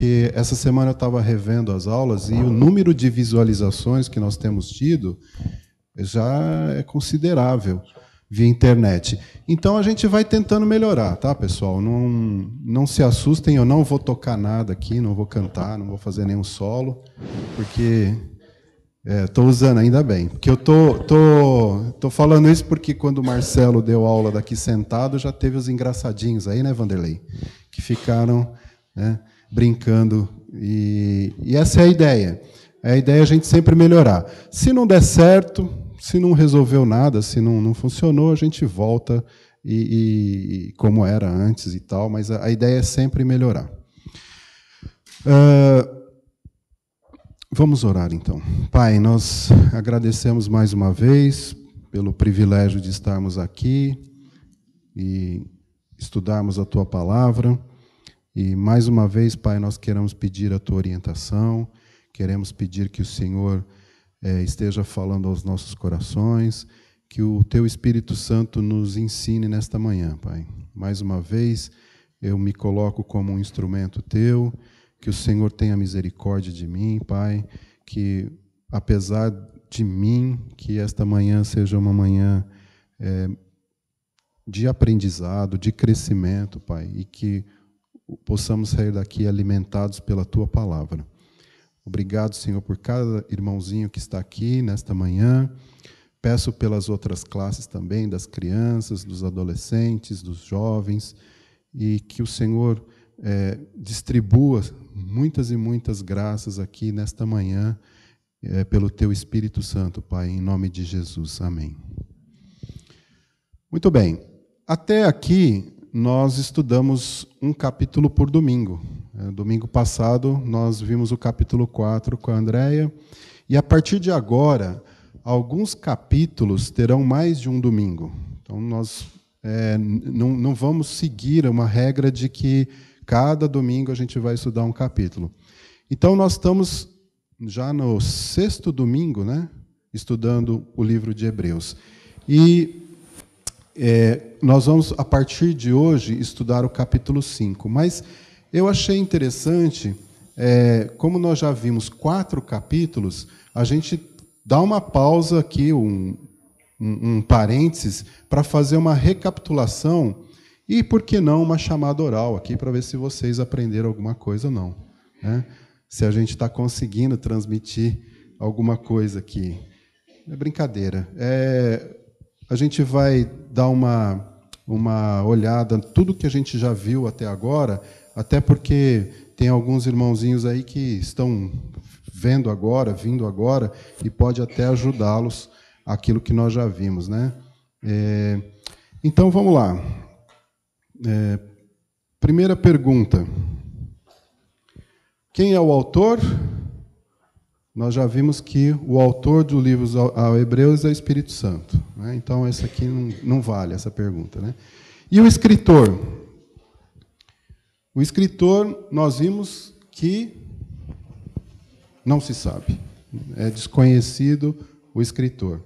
porque essa semana eu estava revendo as aulas e o número de visualizações que nós temos tido já é considerável via internet. Então a gente vai tentando melhorar, tá, pessoal? Não se assustem, eu não vou tocar nada aqui, não vou cantar, não vou fazer nenhum solo, porque estou usando, ainda bem. Porque eu tô falando isso porque quando o Marcelo deu aula daqui sentado, já teve os engraçadinhos aí, né, Vanderlei? Que ficaram, né, brincando. E essa é a ideia. A ideia é a gente sempre melhorar. Se não der certo, se não resolveu nada, se não funcionou, a gente volta como era antes e tal, mas a ideia é sempre melhorar. Vamos orar, então. Pai, nós agradecemos mais uma vez pelo privilégio de estarmos aqui e estudarmos a Tua palavra. E, mais uma vez, Pai, nós queremos pedir a Tua orientação, queremos pedir que o Senhor esteja falando aos nossos corações, que o Teu Espírito Santo nos ensine nesta manhã, Pai. Mais uma vez, eu me coloco como um instrumento Teu, que o Senhor tenha misericórdia de mim, Pai, que, apesar de mim, que esta manhã seja uma manhã de aprendizado, de crescimento, Pai, e que possamos sair daqui alimentados pela Tua palavra. Obrigado, Senhor, por cada irmãozinho que está aqui nesta manhã. Peço pelas outras classes também, das crianças, dos adolescentes, dos jovens, e que o Senhor distribua muitas e muitas graças aqui nesta manhã, pelo Teu Espírito Santo, Pai, em nome de Jesus. Amém. Muito bem. Até aqui, nós estudamos um capítulo por domingo. Domingo passado, nós vimos o capítulo 4 com a Andréia, e a partir de agora, alguns capítulos terão mais de um domingo. Então, nós não vamos seguir uma regra de que cada domingo a gente vai estudar um capítulo. Então, nós estamos já no 6º domingo, né, estudando o livro de Hebreus. E nós vamos, a partir de hoje, estudar o capítulo 5. Mas eu achei interessante, como nós já vimos 4 capítulos, a gente dá uma pausa aqui, um parênteses, para fazer uma recapitulação e, por que não, uma chamada oral aqui, para ver se vocês aprenderam alguma coisa ou não, né? Se a gente está conseguindo transmitir alguma coisa aqui. É brincadeira. A gente vai dar uma olhada em tudo que a gente já viu até agora, até porque tem alguns irmãozinhos aí que estão vendo agora, vindo agora, e pode até ajudá-los aquilo que nós já vimos, né? Então, vamos lá. Primeira pergunta. Quem é o autor? Nós já vimos que o autor do livro ao Hebreus é o Espírito Santo, né? Então, essa aqui não vale, essa pergunta, né? E o escritor? O escritor, nós vimos que não se sabe. É desconhecido o escritor.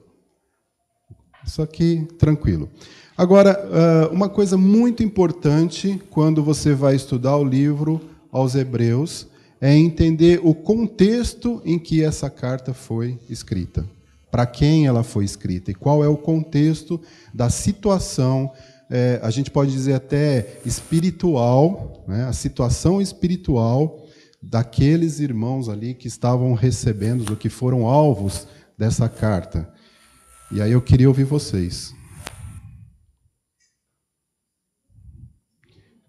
Isso aqui, tranquilo. Agora, uma coisa muito importante quando você vai estudar o livro aos Hebreus é entender o contexto em que essa carta foi escrita. Para quem ela foi escrita e qual é o contexto da situação, a gente pode dizer até espiritual, né? A situação espiritual daqueles irmãos ali que estavam recebendo, ou que foram alvos dessa carta. E aí eu queria ouvir vocês.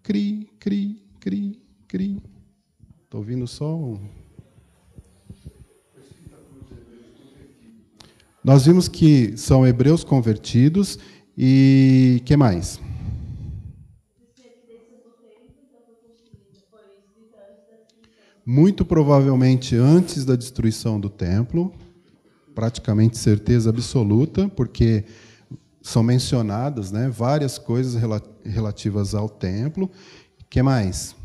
Cri, cri, cri, cri. Estou ouvindo só um. Nós vimos que são hebreus convertidos e que mais? Muito provavelmente antes da destruição do templo, praticamente certeza absoluta, porque são mencionadas, né, várias coisas relativas ao templo. O que mais?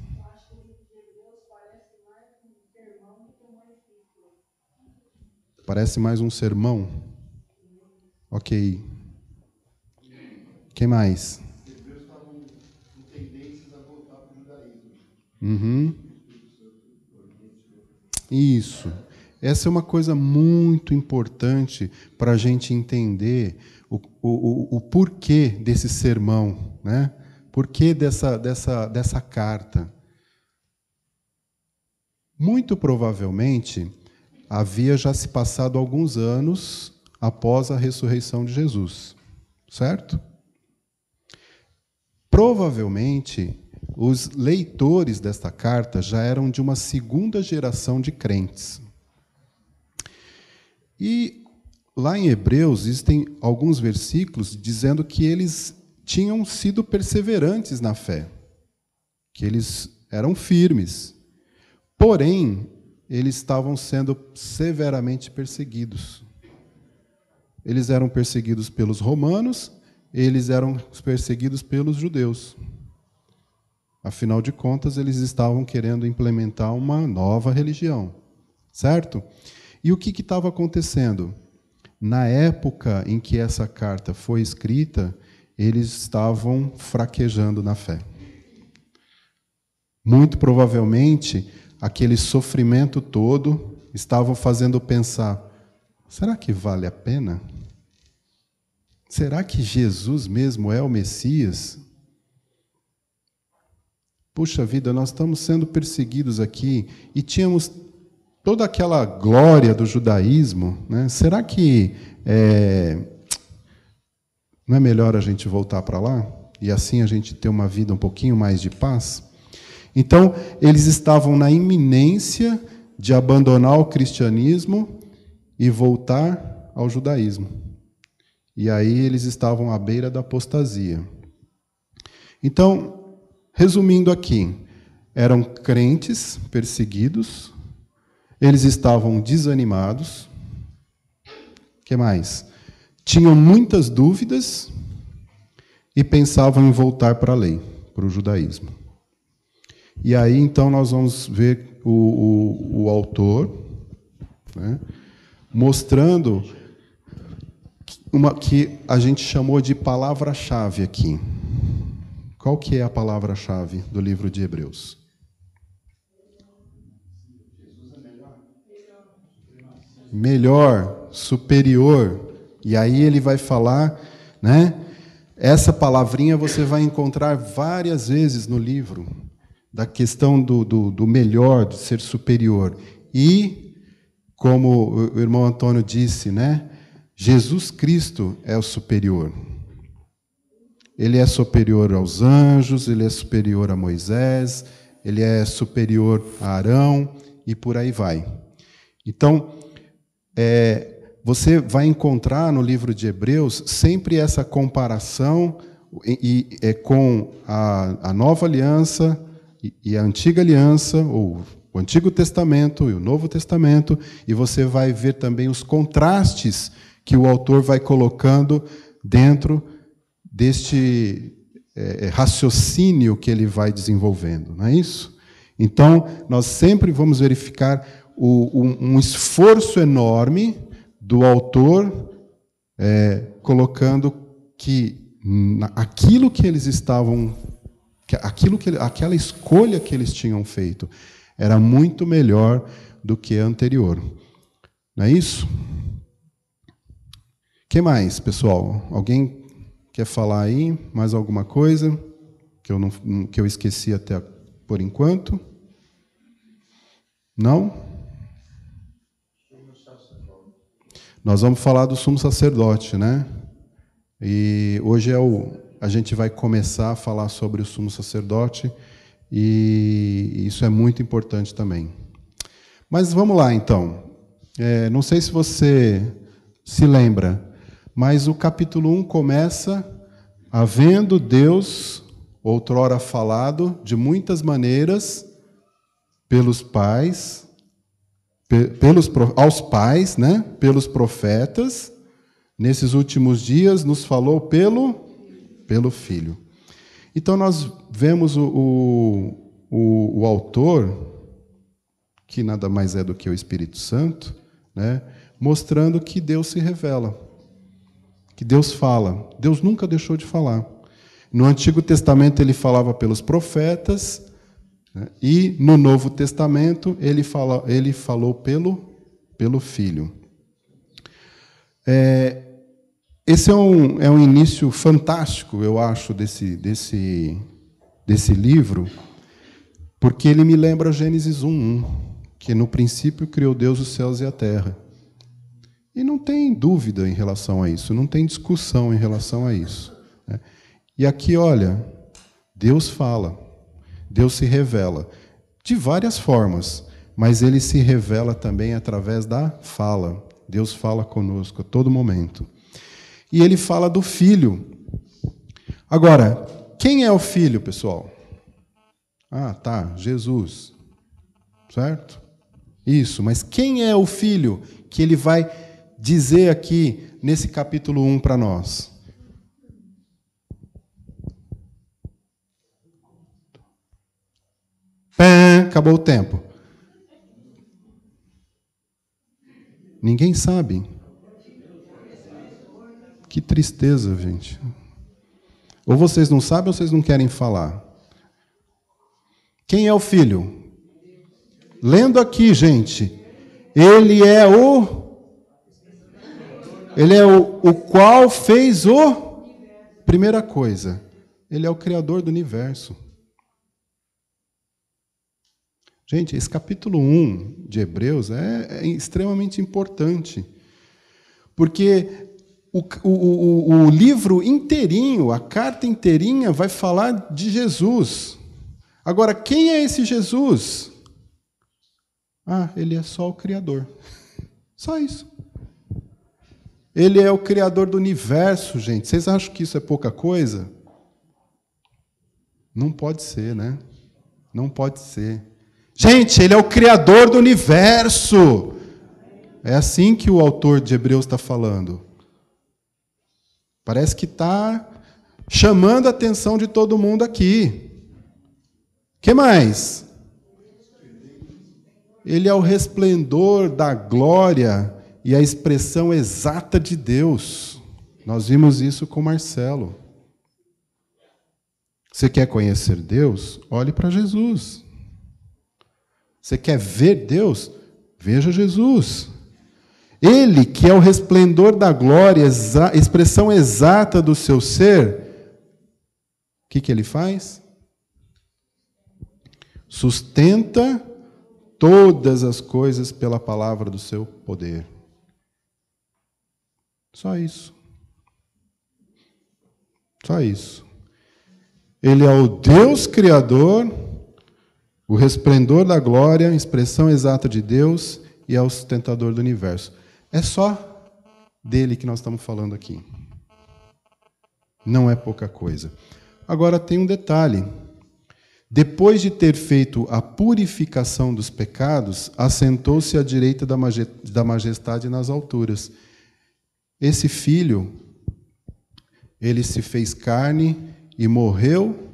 Parece mais um sermão? Ok. O que mais? Os hebreus estavam com tendências a voltar para o judaísmo. Uhum. Isso. Essa é uma coisa muito importante para a gente entender o porquê desse sermão, né? Porquê dessa carta. Muito provavelmente, havia já se passado alguns anos após a ressurreição de Jesus, certo? Provavelmente, os leitores desta carta já eram de uma segunda geração de crentes. E lá em Hebreus existem alguns versículos dizendo que eles tinham sido perseverantes na fé, que eles eram firmes. Porém, eles estavam sendo severamente perseguidos. Eles eram perseguidos pelos romanos, eles eram perseguidos pelos judeus. Afinal de contas, eles estavam querendo implementar uma nova religião, certo? E o que estava acontecendo? Na época em que essa carta foi escrita, eles estavam fraquejando na fé. Muito provavelmente, aquele sofrimento todo estavam fazendo pensar: será que vale a pena? Será que Jesus mesmo é o Messias? Puxa vida, nós estamos sendo perseguidos aqui e tínhamos toda aquela glória do judaísmo, né? Será que não é melhor a gente voltar para lá? E assim a gente ter uma vida um pouquinho mais de paz? Então, eles estavam na iminência de abandonar o cristianismo e voltar ao judaísmo. E aí eles estavam à beira da apostasia. Então, resumindo aqui, eram crentes perseguidos, eles estavam desanimados. O que mais? Tinham muitas dúvidas e pensavam em voltar para a lei, para o judaísmo. E aí, então, nós vamos ver o autor, né, mostrando que a gente chamou de palavra-chave aqui. Qual que é a palavra-chave do livro de Hebreus? Melhor, superior. E aí ele vai falar, né? Essa palavrinha você vai encontrar várias vezes no livro, da questão do melhor, de ser superior. E, como o irmão Antônio disse, né? Jesus Cristo é o superior. Ele é superior aos anjos, ele é superior a Moisés, ele é superior a Arão, e por aí vai. Então, você vai encontrar no livro de Hebreus sempre essa comparação com a nova aliança e a antiga aliança, ou o Antigo Testamento e o Novo Testamento, e você vai ver também os contrastes que o autor vai colocando dentro deste raciocínio que ele vai desenvolvendo, não é isso? Então, nós sempre vamos verificar um esforço enorme do autor colocando que aquilo que eles estavam, aquela escolha que eles tinham feito era muito melhor do que a anterior. Não é isso? O que mais, pessoal? Alguém quer falar aí mais alguma coisa que eu esqueci até por enquanto? Não? Nós vamos falar do sumo sacerdote, né? E hoje a gente vai começar a falar sobre o sumo sacerdote, e isso é muito importante também. Mas vamos lá, então. Não sei se você se lembra, mas o capítulo 1 começa: havendo Deus outrora falado de muitas maneiras pelos pais, aos pais, né? Pelos profetas, nesses últimos dias nos falou pelo Filho. Então nós vemos o autor, que nada mais é do que o Espírito Santo, né? Mostrando que Deus se revela, que Deus fala. Deus nunca deixou de falar. No Antigo Testamento ele falava pelos profetas, né? E no Novo Testamento ele falou pelo Filho. Esse é um início fantástico, eu acho, desse livro, porque ele me lembra Gênesis 1:1, que no princípio criou Deus os céus e a terra. E não tem dúvida em relação a isso, não tem discussão em relação a isso, né? E aqui, olha, Deus fala, Deus se revela de várias formas, mas Ele se revela também através da fala. Deus fala conosco a todo momento. E Ele fala do Filho. Agora, quem é o Filho, pessoal? Ah, tá, Jesus. Certo? Isso, mas quem é o Filho que Ele vai dizer aqui nesse capítulo 1 para nós? Acabou o tempo. Ninguém sabe. Que tristeza, gente. Ou vocês não sabem ou vocês não querem falar. Quem é o Filho? Lendo aqui, gente. Ele é o qual fez o... Primeira coisa, ele é o Criador do universo. Gente, esse capítulo 1 de Hebreus é extremamente importante, porque o livro inteirinho, a carta inteirinha, vai falar de Jesus. Agora, quem é esse Jesus? Ah, ele é só o Criador. Só isso. Ele é o Criador do universo, gente. Vocês acham que isso é pouca coisa? Não pode ser, né? Não pode ser. Gente, ele é o Criador do universo. É assim que o autor de Hebreus está falando. Parece que está chamando a atenção de todo mundo aqui. O que mais? Ele é o resplendor da glória e a expressão exata de Deus. Nós vimos isso com Marcelo. Você quer conhecer Deus? Olhe para Jesus. Você quer ver Deus? Veja Jesus. Ele, que é o resplendor da glória, expressão exata do seu ser, o que ele faz? Sustenta todas as coisas pela palavra do seu poder. Só isso. Só isso. Ele é o Deus Criador, o resplendor da glória, expressão exata de Deus, e é o sustentador do universo. É só dele que nós estamos falando aqui. Não é pouca coisa. Agora tem um detalhe. Depois de ter feito a purificação dos pecados, assentou-se à direita da majestade nas alturas. Esse Filho, ele se fez carne e morreu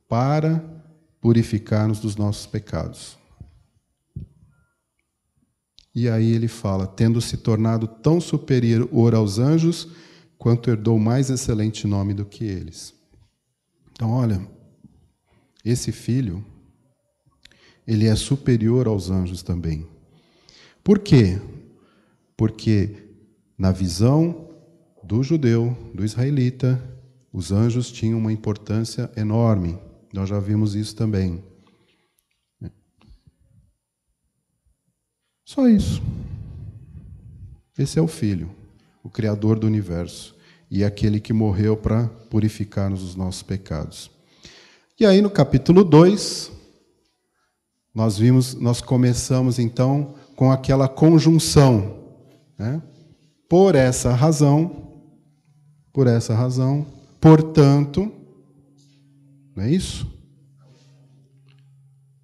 para purificar-nos dos nossos pecados. E aí ele fala, tendo se tornado tão superior aos anjos, quanto herdou mais excelente nome do que eles. Então, olha, esse Filho, ele é superior aos anjos também. Por quê? Porque na visão do judeu, do israelita, os anjos tinham uma importância enorme. Nós já vimos isso também. Só isso. Esse é o Filho, o Criador do universo, e aquele que morreu para purificar-nos dos nossos pecados. E aí no capítulo 2, nós começamos então com aquela conjunção, né? Por essa razão, portanto, não é isso?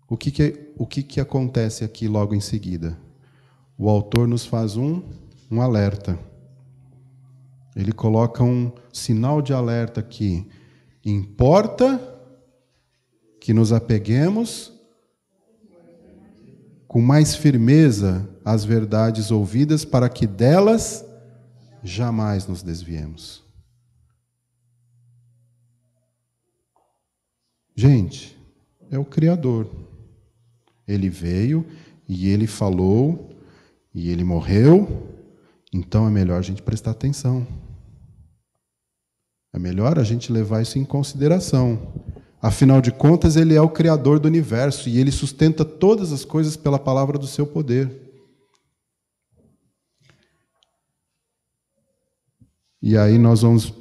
O que acontece aqui logo em seguida? O autor nos faz um alerta. Ele coloca um sinal de alerta aqui. Importa que nos apeguemos com mais firmeza às verdades ouvidas, para que delas jamais nos desviemos. Gente, é o Criador. Ele veio e ele falou e ele morreu, então é melhor a gente prestar atenção. É melhor a gente levar isso em consideração. Afinal de contas, ele é o Criador do universo e ele sustenta todas as coisas pela palavra do seu poder. E aí nós vamos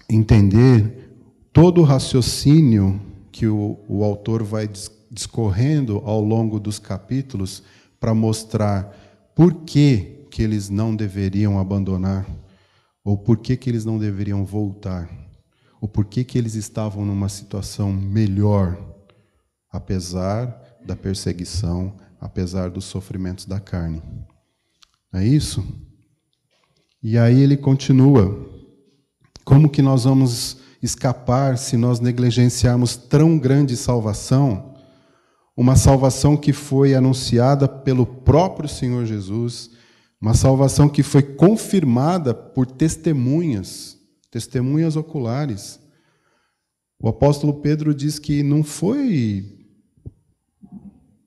entender todo o raciocínio que o autor vai discorrendo ao longo dos capítulos para mostrar por que eles não deveriam abandonar, ou por que eles não deveriam voltar, ou por que eles estavam numa situação melhor, apesar da perseguição, apesar dos sofrimentos da carne. É isso? E aí ele continua. Como que nós vamos escapar se nós negligenciarmos tão grande salvação? Uma salvação que foi anunciada pelo próprio Senhor Jesus, uma salvação que foi confirmada por testemunhas oculares. O apóstolo Pedro diz que não foi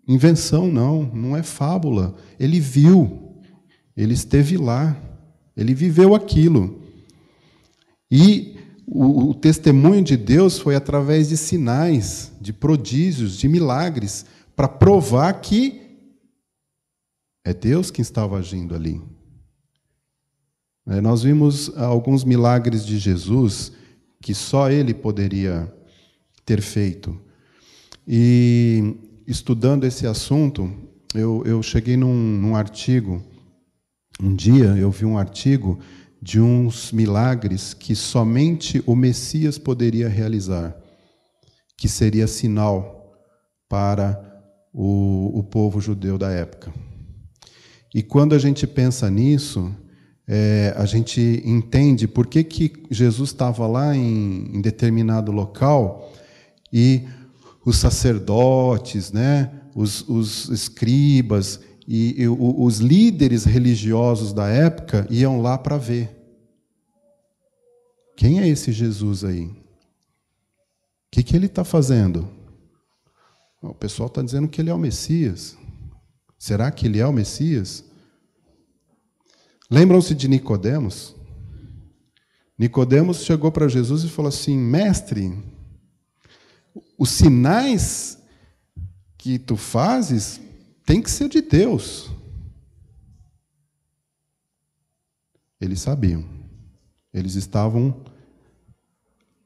invenção, não é fábula. Ele viu, ele esteve lá, ele viveu aquilo. E o testemunho de Deus foi através de sinais, de prodígios, de milagres, para provar que é Deus quem estava agindo ali. Nós vimos alguns milagres de Jesus que só Ele poderia ter feito. E, estudando esse assunto, eu cheguei num artigo. Um dia eu vi um artigo de uns milagres que somente o Messias poderia realizar, que seria sinal para o povo judeu da época. E quando a gente pensa nisso, a gente entende por que Jesus estava lá em determinado local e os sacerdotes, né, os escribas e os líderes religiosos da época iam lá para ver. Quem é esse Jesus aí? O que ele está fazendo? O pessoal está dizendo que ele é o Messias. Será que ele é o Messias? Lembram-se de Nicodemos? Nicodemos chegou para Jesus e falou assim: mestre, os sinais que tu fazes tem que ser de Deus. Eles sabiam. Eles estavam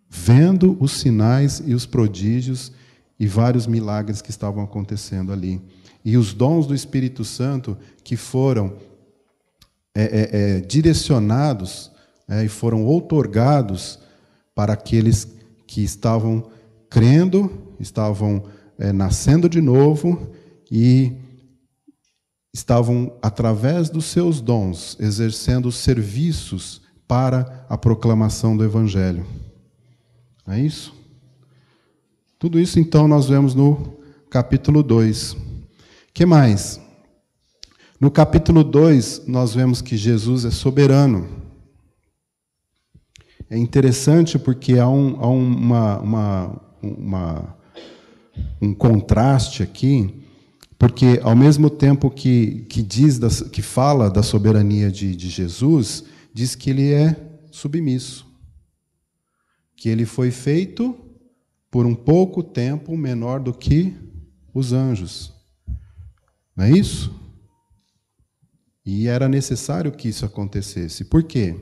vendo os sinais e os prodígios e vários milagres que estavam acontecendo ali. E os dons do Espírito Santo que foram direcionados e foram outorgados para aqueles que estavam crendo, estavam nascendo de novo e estavam, através dos seus dons, exercendo serviços para a proclamação do Evangelho. Não é isso? Tudo isso, então, nós vemos no capítulo 2. O que mais? No capítulo 2, nós vemos que Jesus é soberano. É interessante porque há um contraste aqui, porque ao mesmo tempo que fala da soberania de Jesus, diz que ele é submisso, que ele foi feito por um pouco tempo menor do que os anjos. Não é isso? E era necessário que isso acontecesse. Por quê?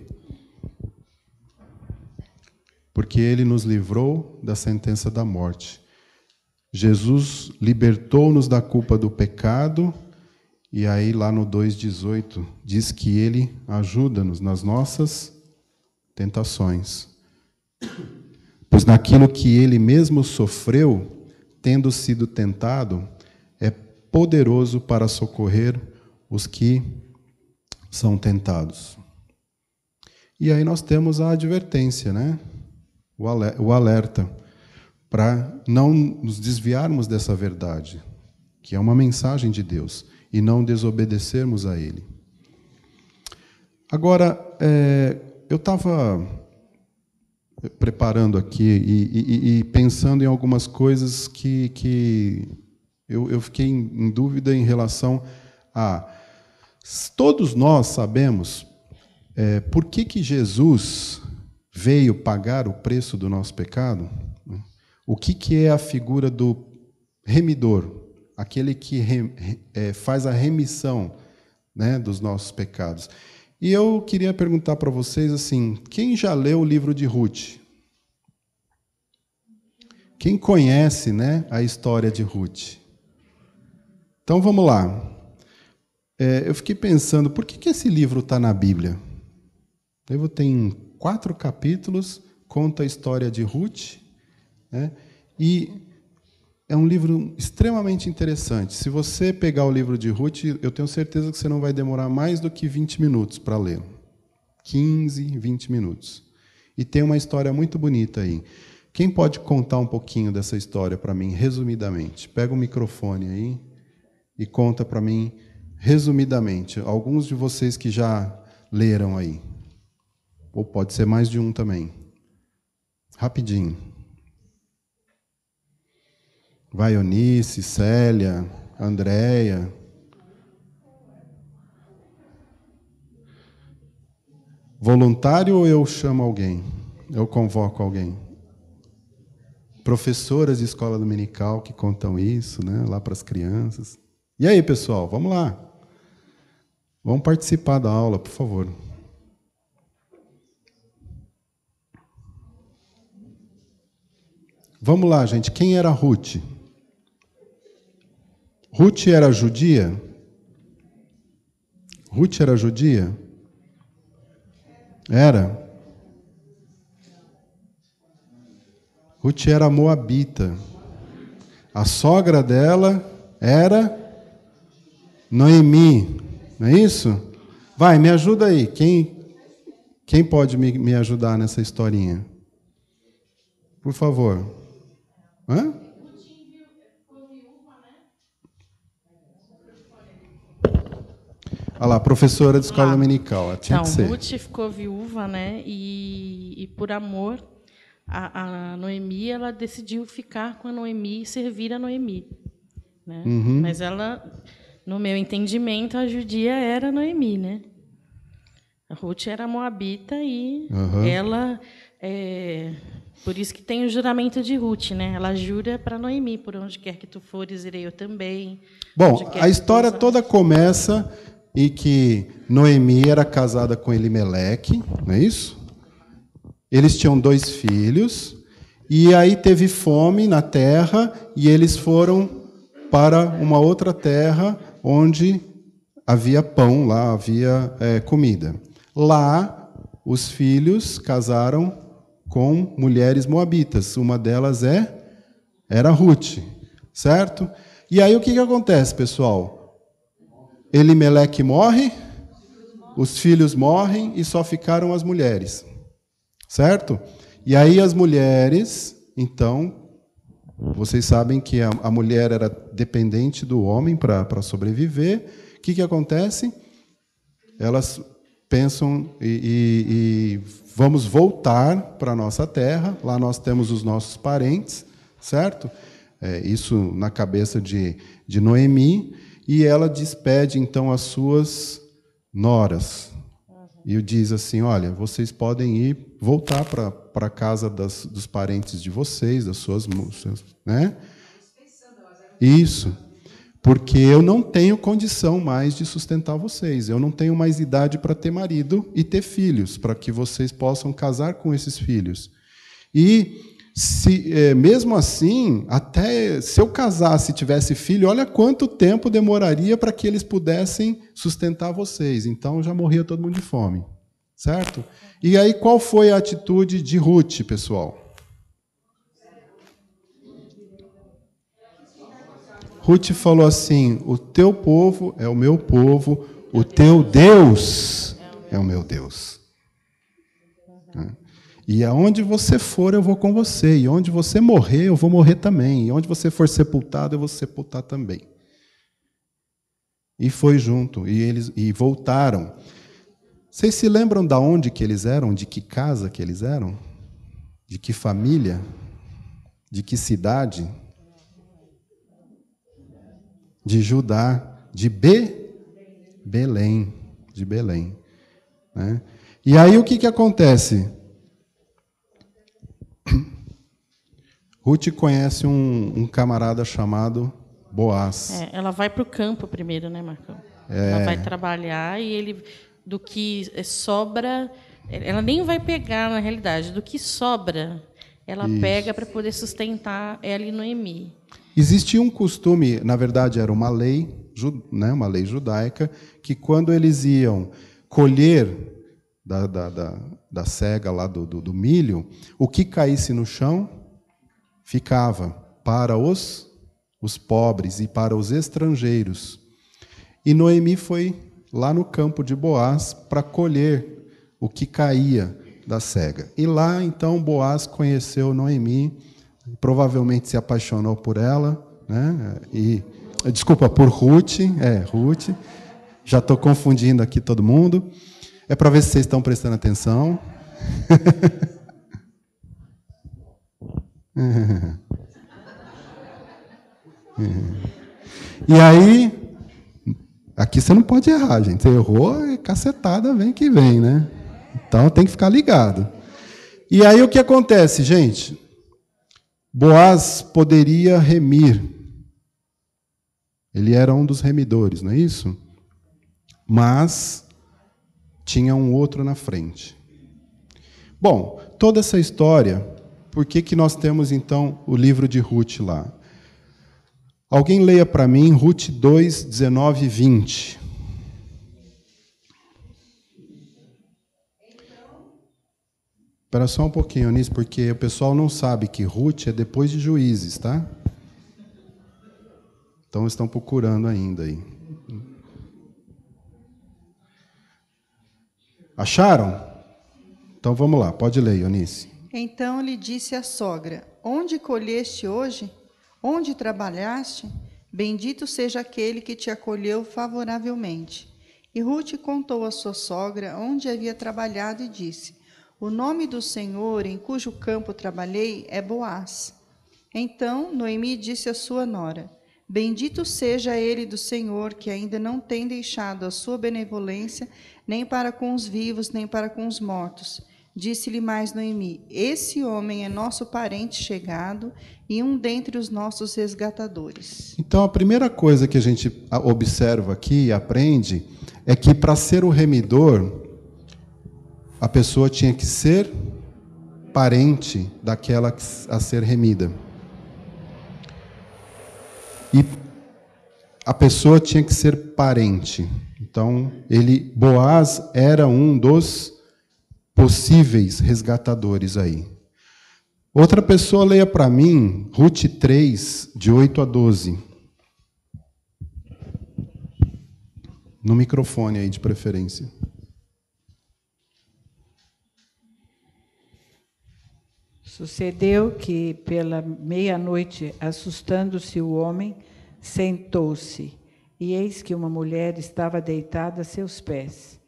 Porque ele nos livrou da sentença da morte. Jesus libertou-nos da culpa do pecado, e aí lá no 2,18 diz que ele ajuda-nos nas nossas tentações. Pois naquilo que ele mesmo sofreu, tendo sido tentado, é poderoso para socorrer os que são tentados. E aí nós temos a advertência, né? O alerta, para não nos desviarmos dessa verdade, que é uma mensagem de Deus, e não desobedecermos a Ele. Agora, eu estava preparando aqui e pensando em algumas coisas que Eu fiquei em dúvida em relação a... Todos nós sabemos por que Jesus veio pagar o preço do nosso pecado. O que é a figura do remidor? Aquele que faz a remissão, né, dos nossos pecados. E eu queria perguntar para vocês assim, quem já leu o livro de Ruth? Quem conhece, né, a história de Ruth? Então vamos lá. Eu fiquei pensando, por que esse livro está na Bíblia? O livro tem 4 capítulos, conta a história de Ruth, né, e é um livro extremamente interessante. Se você pegar o livro de Ruth, eu tenho certeza que você não vai demorar mais do que 20 minutos para ler. 15, 20 minutos. E tem uma história muito bonita aí. Quem pode contar um pouquinho dessa história para mim, resumidamente? Pega o microfone aí e conta para mim, resumidamente. Alguns de vocês que já leram aí. Ou pode ser mais de um também. Rapidinho. Vai, Eunice, Célia, Andréia. Voluntário ou eu chamo alguém? Eu convoco alguém? Professoras de escola dominical que contam isso, né, lá para as crianças. E aí, pessoal, vamos lá. Vamos participar da aula, por favor. Vamos lá, gente. Quem era Ruth? Ruth era judia? Ruth era judia? Era. Ruth era moabita. A sogra dela era Noemi. Não é isso? Vai, me ajuda aí. Quem pode me ajudar nessa historinha? Por favor. Hã? Olha lá, professora de escola dominical. Tinha que ser. Ruth ficou viúva, né? E por amor, a Noemi, ela decidiu ficar com a Noemi e servir a Noemi. Né? Uhum. Mas ela, no meu entendimento, a judia era a Noemi, né? A Ruth era moabita e ela... por isso que tem o juramento de Ruth, né? Ela jura para Noemi, por onde quer que tu fores, irei eu também. Bom, a história toda começa em que Noemi era casada com Elimeleque, não é isso? Eles tinham 2 filhos, e aí teve fome na terra, e eles foram para uma outra terra onde havia pão, lá havia comida. Lá, os filhos casaram com mulheres moabitas. Uma delas era Ruth, certo? E aí o que acontece, pessoal? Elimeleque morre, os filhos morrem e só ficaram as mulheres, certo? E aí as mulheres, então, vocês sabem que a mulher era dependente do homem para sobreviver. O que acontece? Elas pensam e vamos voltar para a nossa terra, lá nós temos os nossos parentes, certo? Isso na cabeça de Noemi, e ela despede, então, as suas noras. E diz assim, olha, vocês podem voltar para a casa dos parentes de vocês, das suas... né? Isso. Porque eu não tenho condição mais de sustentar vocês. Eu não tenho mais idade para ter marido e ter filhos, para que vocês possam casar com esses filhos. E, mesmo assim, até se eu casasse e tivesse filho, olha quanto tempo demoraria para que eles pudessem sustentar vocês. Então, já morria todo mundo de fome. Certo? E aí, qual foi a atitude de Ruth, pessoal? Ruth falou assim, o teu povo é o meu povo, o teu Deus é o meu Deus. E aonde você for, eu vou com você. E onde você morrer, eu vou morrer também. E onde você for sepultado, eu vou sepultar também. E foi junto. E eles voltaram. Vocês se lembram de onde que eles eram? De que casa que eles eram? De que família? De que cidade? de Judá, de Belém, de Belém. Né? E aí o que acontece? Ruth conhece um camarada chamado Boaz. Ela vai para o campo primeiro, né, Marcão? Ela vai trabalhar e ele, do que sobra, ela nem vai pegar, na realidade, do que sobra, ela pega para poder sustentar ela e Noemi. Existia um costume, na verdade era uma lei, né, uma lei judaica, que quando eles iam colher da cega lá do milho, o que caísse no chão ficava para os pobres e para os estrangeiros. E Noemi foi lá no campo de Boaz para colher o que caía da cega. E lá, então, Boaz conheceu Noemi, provavelmente se apaixonou por ela, né? Desculpa, por Ruth. Ruth. Já estou confundindo aqui todo mundo. É para ver se vocês estão prestando atenção. E aí, aqui você não pode errar, gente. Você errou, é cacetada, vem que vem, né? Então tem que ficar ligado. E aí o que acontece, gente? Boaz poderia remir. Ele era um dos remidores, não é isso? Mas tinha um outro na frente. Bom, toda essa história, por que nós temos então o livro de Ruth lá? Alguém leia para mim Ruth 2, 19 e 20. Espera só um pouquinho, Eunice, porque o pessoal não sabe que Ruth é depois de Juízes, tá? Então estão procurando ainda aí. Acharam? Então vamos lá, pode ler, Eunice. Então lhe disse a sogra: onde colheste hoje? Onde trabalhaste? Bendito seja aquele que te acolheu favoravelmente. E Ruth contou à sua sogra onde havia trabalhado e disse: o nome do Senhor em cujo campo trabalhei é Boaz. Então Noemi disse à sua nora: bendito seja ele do Senhor, que ainda não tem deixado a sua benevolência, nem para com os vivos, nem para com os mortos. Disse-lhe mais Noemi: esse homem é nosso parente chegado e um dentre os nossos resgatadores. Então, a primeira coisa que a gente observa aqui e aprende é que, para ser o remidor, a pessoa tinha que ser parente daquela a ser remida. E a pessoa tinha que ser parente. Então, Boaz era um dos possíveis resgatadores aí. Outra pessoa leia para mim, Ruth 3, de 8 a 12. No microfone aí, de preferência. Sucedeu que, pela meia-noite, assustando-se o homem, sentou-se, e eis que uma mulher estava deitada a seus pés.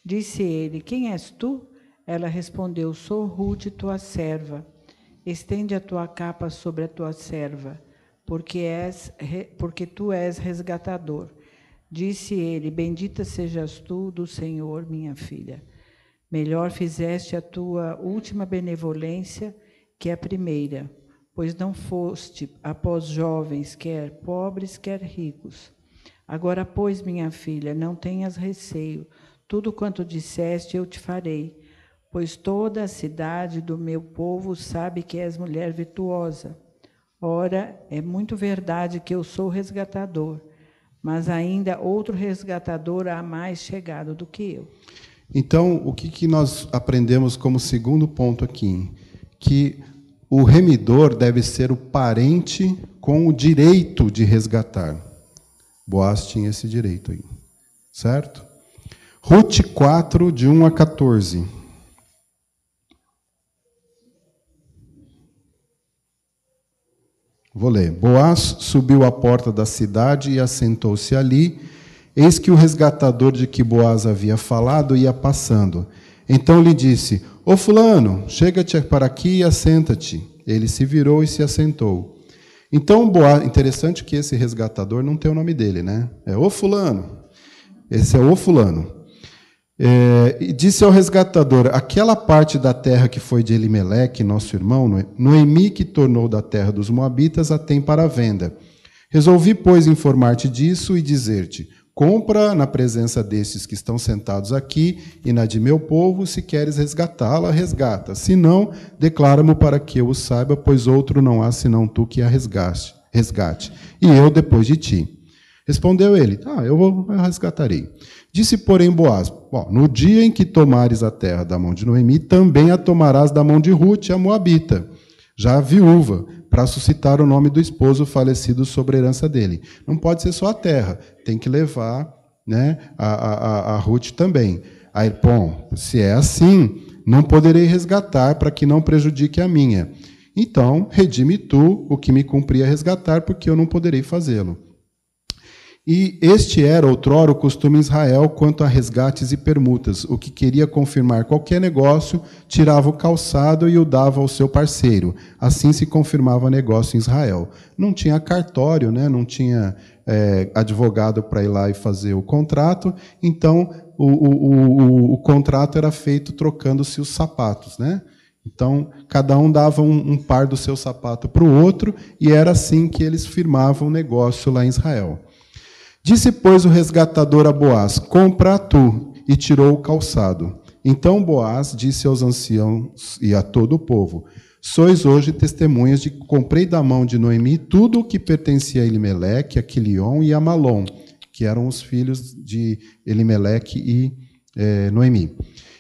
Disse ele: quem és tu? Ela respondeu: sou Ruth, tua serva. Estende a tua capa sobre a tua serva, porque tu és resgatador. Disse ele: bendita sejas tu do Senhor, minha filha. Melhor fizeste a tua última benevolência que a primeira, pois não foste após jovens, quer pobres, quer ricos. Agora, pois, minha filha, não tenhas receio. Tudo quanto disseste eu te farei, pois toda a cidade do meu povo sabe que és mulher virtuosa. Ora, é muito verdade que eu sou resgatador, mas ainda outro resgatador há mais chegado do que eu. Então, o que nós aprendemos como segundo ponto aqui? Que o remidor deve ser o parente com o direito de resgatar. Boaz tinha esse direito aí, certo? Ruth 4, de 1 a 14. Vou ler. Boaz subiu à porta da cidade e assentou-se ali. Eis que o resgatador de que Boaz havia falado ia passando. Então lhe disse: Ô fulano, chega-te para aqui e assenta-te. Ele se virou e se assentou. Então, Boaz, interessante que esse resgatador não tem o nome dele, né? É o fulano. Esse é o fulano. E disse ao resgatador: aquela parte da terra que foi de Elimeleque, nosso irmão, Noemi, que tornou da terra dos Moabitas, a tem para venda. Resolvi, pois, informar-te disso e dizer-te: compra na presença destes que estão sentados aqui e na de meu povo. Se queres resgatá-la, resgata. Se não, declara-mo para que eu o saiba, pois outro não há senão tu que a resgate. E eu depois de ti. Respondeu ele: eu resgatarei. Disse, porém, Boaz: no dia em que tomares a terra da mão de Noemi, também a tomarás da mão de Rute, a moabita, já viúva, para suscitar o nome do esposo falecido sobre a herança dele. Não pode ser só a terra, tem que levar, né, a Rute também. Aí, se é assim, não poderei resgatar para que não prejudique a minha. Então, redime tu o que me cumpria resgatar, porque eu não poderei fazê-lo. E este era outrora o costume em Israel quanto a resgates e permutas. O que queria confirmar qualquer negócio, tirava o calçado e o dava ao seu parceiro. Assim se confirmava negócio em Israel. Não tinha cartório, né? Não tinha advogado para ir lá e fazer o contrato, então o contrato era feito trocando-se os sapatos, né? Então, cada um dava um par do seu sapato para o outro, e era assim que eles firmavam o negócio lá em Israel. Disse, pois, o resgatador a Boaz: compra tu, e tirou o calçado. Então Boaz disse aos anciãos e a todo o povo: sois hoje testemunhas de que comprei da mão de Noemi tudo o que pertencia a Elimeleque, a Quilion e a Malom, que eram os filhos de Elimeleque e Noemi.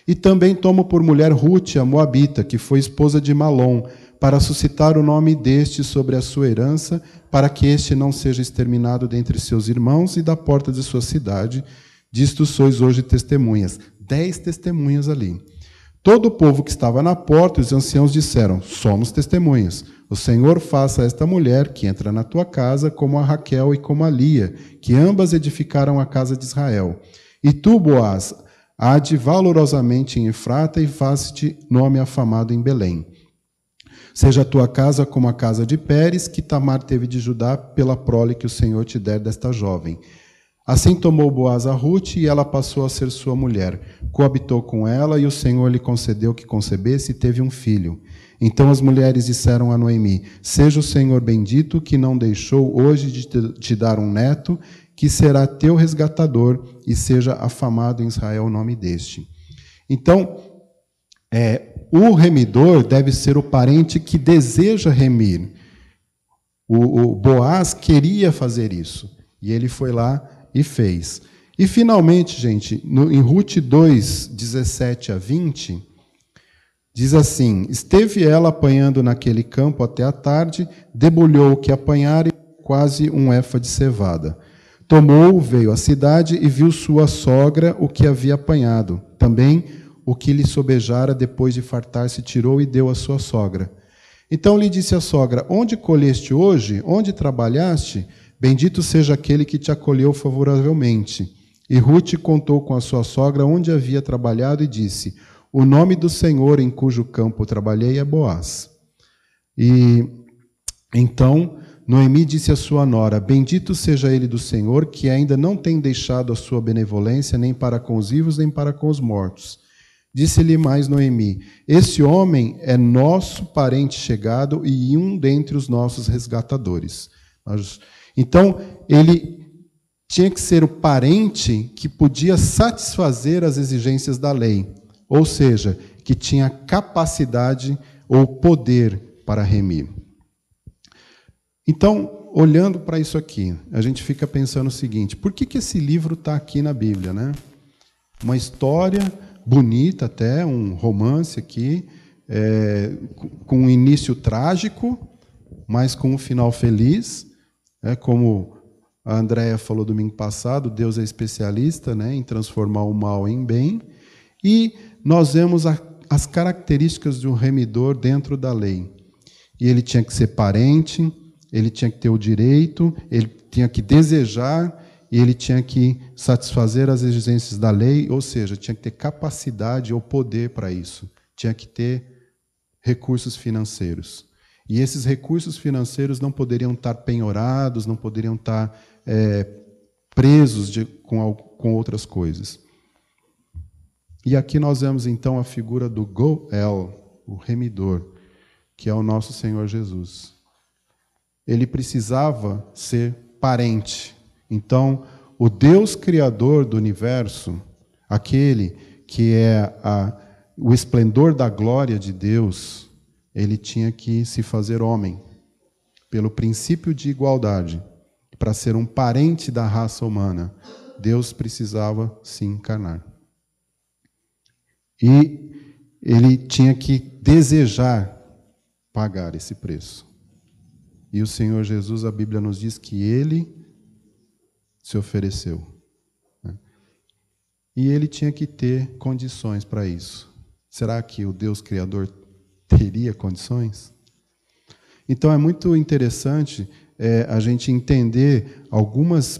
E também tomo por mulher Rute, a moabita, que foi esposa de Malom, para suscitar o nome deste sobre a sua herança, para que este não seja exterminado dentre seus irmãos e da porta de sua cidade. Disto sois hoje testemunhas. 10 testemunhas ali. Todo o povo que estava na porta, os anciãos disseram: somos testemunhas. O Senhor faça a esta mulher que entra na tua casa como a Raquel e como a Lia, que ambas edificaram a casa de Israel. E tu, Boaz, ade valorosamente em Efrata e faz-te nome afamado em Belém. Seja a tua casa como a casa de Pérez, que Tamar teve de Judá, pela prole que o Senhor te der desta jovem. Assim tomou Boaz a Rute, e ela passou a ser sua mulher. Coabitou com ela, e o Senhor lhe concedeu que concebesse, e teve um filho. Então as mulheres disseram a Noemi: seja o Senhor bendito, que não deixou hoje de te dar um neto, que será teu resgatador, e seja afamado em Israel o nome deste. Então, o remidor deve ser o parente que deseja remir. O Boaz queria fazer isso, e ele foi lá e fez. E, finalmente, gente, em Rute 2, 17 a 20, diz assim: esteve ela apanhando naquele campo até a tarde, debulhou o que apanhara e quase um efa de cevada. Tomou, veio à cidade e viu sua sogra o que havia apanhado. Também o que lhe sobejara depois de fartar-se, tirou e deu à sua sogra. Então lhe disse a sogra: onde colheste hoje? Onde trabalhaste? Bendito seja aquele que te acolheu favoravelmente. E Rute contou com a sua sogra onde havia trabalhado e disse: o nome do Senhor em cujo campo trabalhei é Boaz. E então Noemi disse à sua nora: bendito seja ele do Senhor, que ainda não tem deixado a sua benevolência nem para com os vivos nem para com os mortos. Disse-lhe mais Noemi: esse homem é nosso parente chegado e um dentre os nossos resgatadores. Então, ele tinha que ser o parente que podia satisfazer as exigências da lei, ou seja, que tinha capacidade ou poder para remir. Então, olhando para isso aqui, a gente fica pensando o seguinte: por que esse livro está aqui na Bíblia, né? Uma história bonita até, um romance aqui, com um início trágico, mas com um final feliz. Como a Andréia falou domingo passado, Deus é especialista, né, em transformar o mal em bem. E nós vemos as características de um remidor dentro da lei. E ele tinha que ser parente, ele tinha que ter o direito, ele tinha que desejar, e ele tinha que satisfazer as exigências da lei, ou seja, tinha que ter capacidade ou poder para isso. Tinha que ter recursos financeiros. E esses recursos financeiros não poderiam estar penhorados, não poderiam estar presos com outras coisas. E aqui nós vemos, então, a figura do Goel, o remidor, que é o nosso Senhor Jesus. Ele precisava ser parente. Então, o Deus Criador do universo, aquele que é o esplendor da glória de Deus, ele tinha que se fazer homem, pelo princípio de igualdade. Para ser um parente da raça humana, Deus precisava se encarnar. E ele tinha que desejar pagar esse preço. E o Senhor Jesus, a Bíblia nos diz que ele se ofereceu. E ele tinha que ter condições para isso. Será que o Deus Criador teria condições? Então é muito interessante a gente entender algumas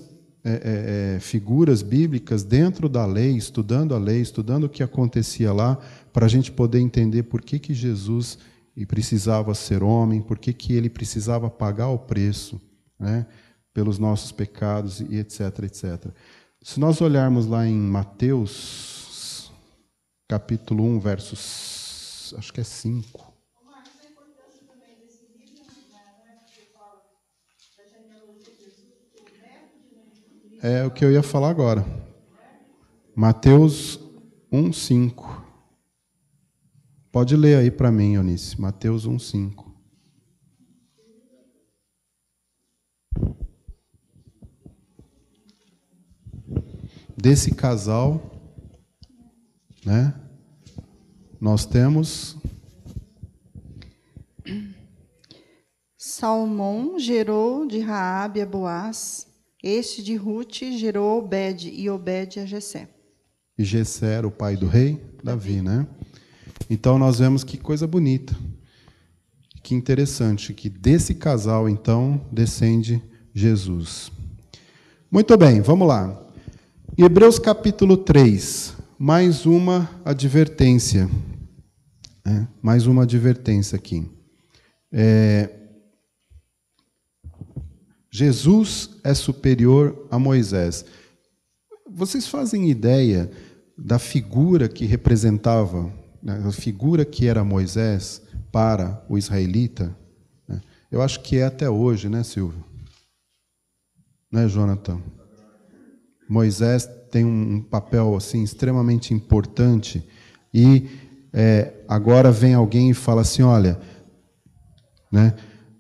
figuras bíblicas dentro da lei, estudando o que acontecia lá, para a gente poder entender por que Jesus precisava ser homem, por que ele precisava pagar o preço, né, pelos nossos pecados e etc, etc. Se nós olharmos lá em Mateus, capítulo 1, versos, acho que é 5. É o que eu ia falar agora. Mateus 1, 5. Pode ler aí para mim, Eunice. Mateus 1, 5. Desse casal, né, nós temos... Salmão gerou de Raabe a Boaz. Este de Ruth gerou Obed, e Obed a Jessé. E Jessé era o pai do rei Davi, né? Então nós vemos que coisa bonita, que interessante, que desse casal, então, descende Jesus. Muito bem, vamos lá. Em Hebreus capítulo 3, mais uma advertência. Mais uma advertência aqui. Jesus é superior a Moisés. Vocês fazem ideia da figura que representava, a figura que era Moisés para o israelita? Eu acho que é até hoje, né, Silvio? Né, Jonathan? Moisés tem um papel assim extremamente importante e agora vem alguém e fala assim, olha, né?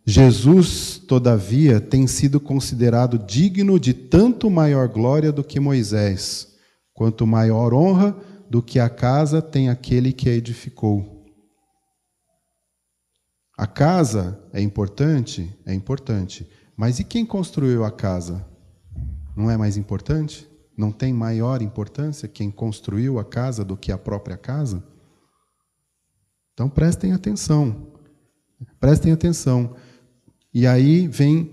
Jesus, todavia, tem sido considerado digno de tanto maior glória do que Moisés, quanto maior honra do que a casa tem aquele que a edificou. A casa é importante? É importante. Mas e quem construiu a casa? Não é mais importante? Não tem maior importância quem construiu a casa do que a própria casa? Então prestem atenção. Prestem atenção. E aí vem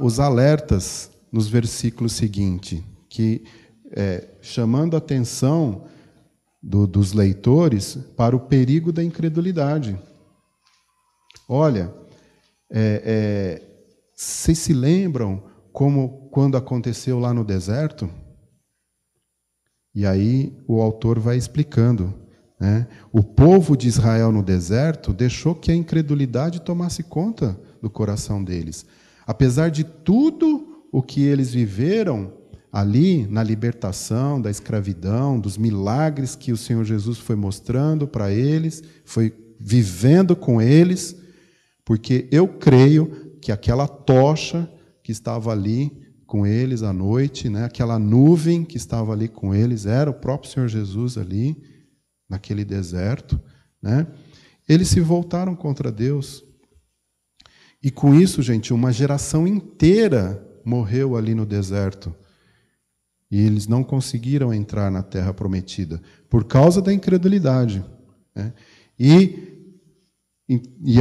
os alertas nos versículos seguintes, que chamando a atenção dos leitores para o perigo da incredulidade. Olha, vocês se lembram como quando aconteceu lá no deserto? E aí o autor vai explicando, né? O povo de Israel no deserto deixou que a incredulidade tomasse conta do coração deles. Apesar de tudo o que eles viveram ali na libertação da escravidão, dos milagres que o Senhor Jesus foi mostrando para eles, foi vivendo com eles, porque eu creio que aquela tocha que estava ali com eles à noite, né, aquela nuvem que estava ali com eles, era o próprio Senhor Jesus ali, naquele deserto, né? Eles se voltaram contra Deus. E com isso, gente, uma geração inteira morreu ali no deserto. E eles não conseguiram entrar na terra prometida, por causa da incredulidade, né? E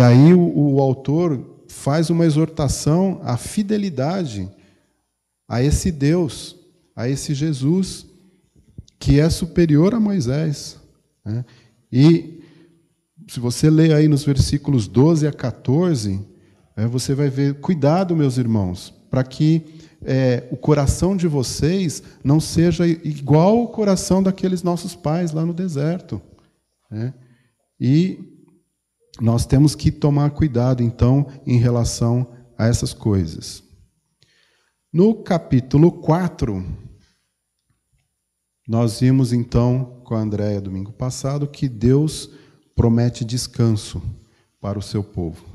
aí o autor faz uma exortação à fidelidade a esse Deus, a esse Jesus, que é superior a Moisés, né? E se você ler aí nos versículos 12 a 14, você vai ver, cuidado, meus irmãos, para que o coração de vocês não seja igual ao coração daqueles nossos pais lá no deserto. Né? E nós temos que tomar cuidado, então, em relação a essas coisas. No capítulo 4, nós vimos, então, com a Andréia domingo passado, que Deus promete descanso para o seu povo.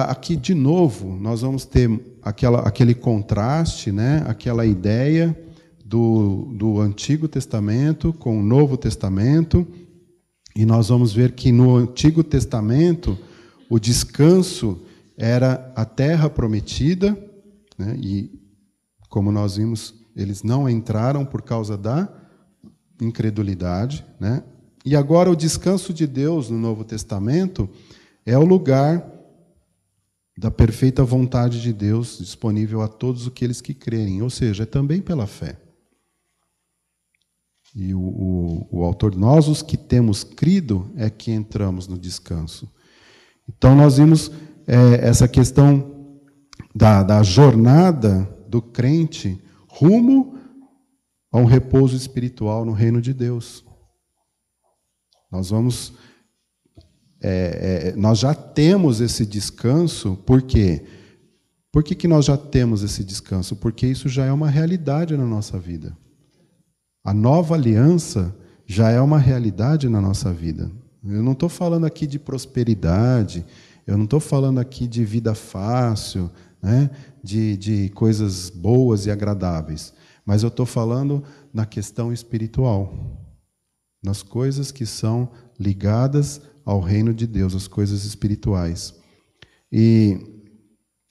Aqui, de novo, nós vamos ter aquele contraste, né? Aquela ideia do Antigo Testamento com o Novo Testamento, e nós vamos ver que no Antigo Testamento o descanso era a terra prometida, né? E, como nós vimos, eles não entraram por causa da incredulidade, né? E agora o descanso de Deus no Novo Testamento é o lugar da perfeita vontade de Deus disponível a todos aqueles que crerem, ou seja, é também pela fé. E o autor, nós os que temos crido, é que entramos no descanso. Então nós vimos essa questão da jornada do crente rumo a um repouso espiritual no reino de Deus. Nós vamos... nós já temos esse descanso, por quê? Por que nós já temos esse descanso? Porque isso já é uma realidade na nossa vida. A nova aliança já é uma realidade na nossa vida. Eu não estou falando aqui de prosperidade, eu não estou falando aqui de vida fácil, né? de coisas boas e agradáveis, mas eu estou falando na questão espiritual, nas coisas que são ligadas ao reino de Deus, as coisas espirituais. E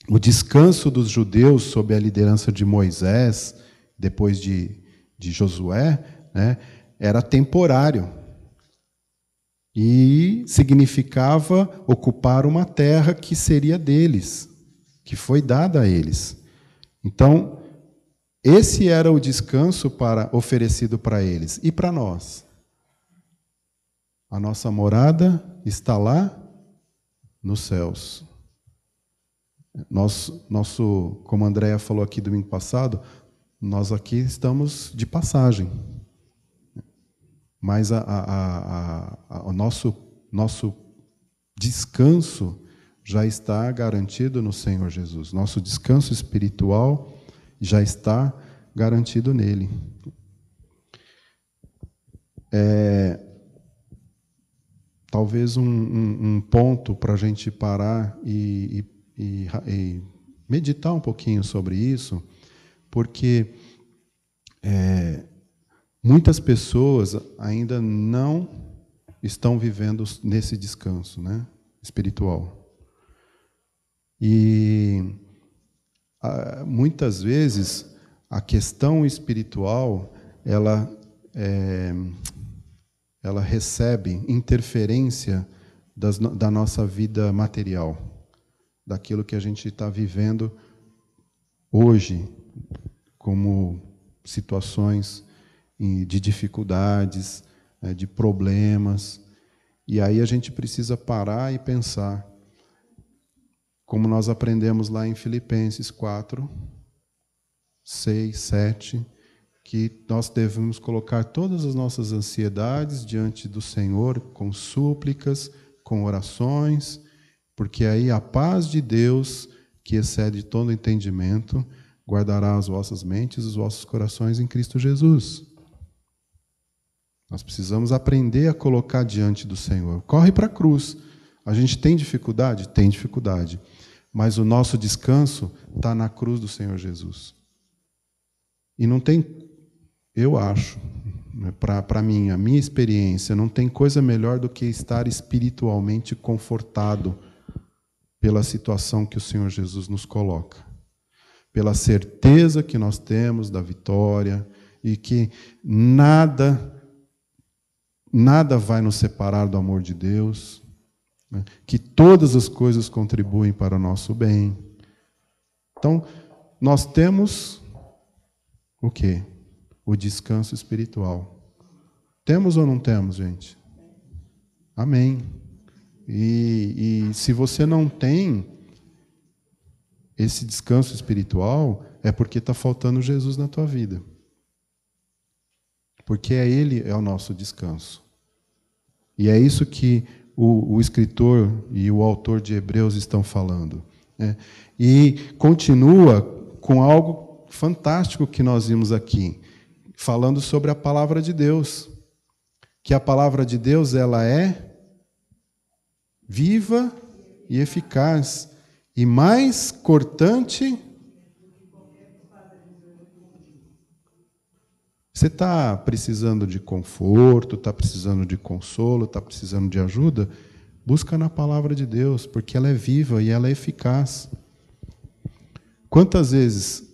o descanso dos judeus sob a liderança de Moisés, depois de Josué, né, era temporário. E significava ocupar uma terra que seria deles, que foi dada a eles. Então, esse era o descanso oferecido para eles. E para nós? A nossa morada está lá nos céus. Como a Andréia falou aqui domingo passado, nós aqui estamos de passagem. Mas o nosso descanso já está garantido no Senhor Jesus. Nosso descanso espiritual já está garantido nele. Talvez um ponto para a gente parar e meditar um pouquinho sobre isso, porque muitas pessoas ainda não estão vivendo nesse descanso, né, espiritual. E muitas vezes a questão espiritual ela recebe interferência da nossa vida material, daquilo que a gente está vivendo hoje, como situações de dificuldades, de problemas. E aí a gente precisa parar e pensar, como nós aprendemos lá em Filipenses 4, 6, 7, que nós devemos colocar todas as nossas ansiedades diante do Senhor, com súplicas, com orações, porque aí a paz de Deus, que excede todo entendimento, guardará as vossas mentes e os vossos corações em Cristo Jesus. Nós precisamos aprender a colocar diante do Senhor. Corre para a cruz. A gente tem dificuldade? Tem dificuldade. Mas o nosso descanso está na cruz do Senhor Jesus. E não tem, eu acho, para mim, a minha experiência, não tem coisa melhor do que estar espiritualmente confortado pela situação que o Senhor Jesus nos coloca. Pela certeza que nós temos da vitória e que nada vai nos separar do amor de Deus, né? Que todas as coisas contribuem para o nosso bem. Então, nós temos o quê? O descanso espiritual. Temos ou não temos, gente? Amém. E se você não tem esse descanso espiritual, é porque está faltando Jesus na tua vida. Porque Ele é o nosso descanso. E é isso que o escritor e o autor de Hebreus estão falando. Né? E continua com algo fantástico que nós vimos aqui, falando sobre a palavra de Deus. Que a palavra de Deus, ela é viva e eficaz, e mais cortante. Você está precisando de conforto, está precisando de consolo, está precisando de ajuda? Busca na palavra de Deus, porque ela é viva e ela é eficaz. Quantas vezes,